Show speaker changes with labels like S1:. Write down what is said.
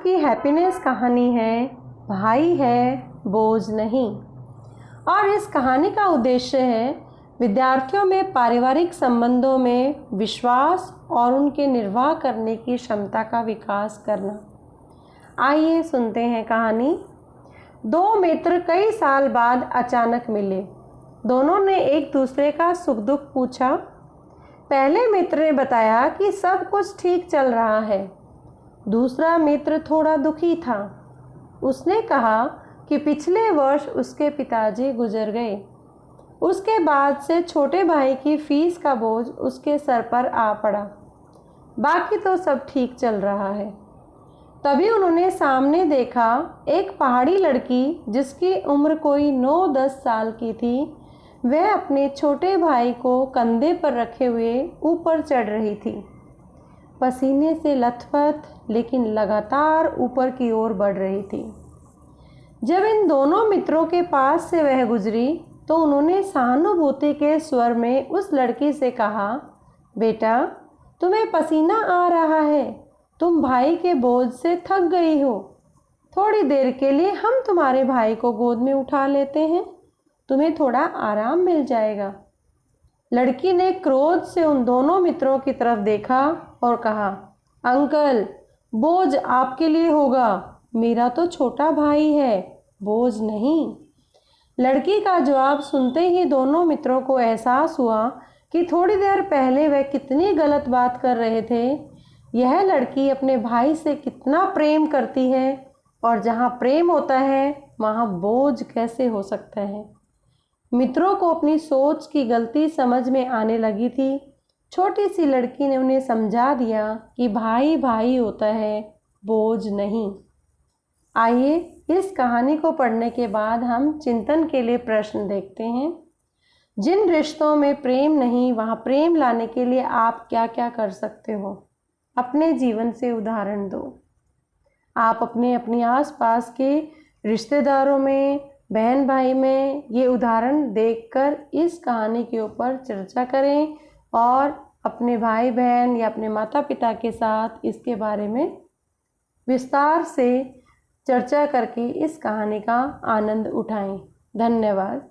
S1: की हैप्पीनेस कहानी है भाई है बोझ नहीं। और इस कहानी का उद्देश्य है विद्यार्थियों में पारिवारिक संबंधों में विश्वास और उनके निर्वाह करने की क्षमता का विकास करना। आइए सुनते हैं कहानी। दो मित्र कई साल बाद अचानक मिले। दोनों ने एक दूसरे का सुख दुख पूछा। पहले मित्र ने बताया कि सब कुछ ठीक चल रहा है। दूसरा मित्र थोड़ा दुखी था। उसने कहा कि पिछले वर्ष उसके पिताजी गुजर गए। उसके बाद से छोटे भाई की फीस का बोझ उसके सर पर आ पड़ा। बाकी तो सब ठीक चल रहा है। तभी उन्होंने सामने देखा एक पहाड़ी लड़की जिसकी उम्र कोई 9-10 साल की थी। वह अपने छोटे भाई को कंधे पर रखे हुए ऊपर चढ़ रही थी, पसीने से लथपथ, लेकिन लगातार ऊपर की ओर बढ़ रही थी। जब इन दोनों मित्रों के पास से वह गुजरी तो उन्होंने सहानुभूति के स्वर में उस लड़की से कहा, बेटा, तुम्हें पसीना आ रहा है, तुम भाई के बोझ से थक गई हो। थोड़ी देर के लिए हम तुम्हारे भाई को गोद में उठा लेते हैं, तुम्हें थोड़ा आराम मिल जाएगा। लड़की ने क्रोध से उन दोनों मित्रों की तरफ देखा और कहा, अंकल, बोझ आपके लिए होगा, मेरा तो छोटा भाई है, बोझ नहीं। लड़की का जवाब सुनते ही दोनों मित्रों को एहसास हुआ कि थोड़ी देर पहले वह कितनी गलत बात कर रहे थे। यह लड़की अपने भाई से कितना प्रेम करती है, और जहाँ प्रेम होता है वहाँ बोझ कैसे हो सकता है। मित्रों को अपनी सोच की गलती समझ में आने लगी थी। छोटी सी लड़की ने उन्हें समझा दिया कि भाई भाई होता है, बोझ नहीं। आइए इस कहानी को पढ़ने के बाद हम चिंतन के लिए प्रश्न देखते हैं। जिन रिश्तों में प्रेम नहीं, वहाँ प्रेम लाने के लिए आप क्या क्या कर सकते हो? अपने जीवन से उदाहरण दो। आप अपने आसपास के रिश्तेदारों में, बहन भाई में ये उदाहरण देखकर इस कहानी के ऊपर चर्चा करें और अपने भाई बहन या अपने माता पिता के साथ इसके बारे में विस्तार से चर्चा करके इस कहानी का आनंद उठाएं। धन्यवाद।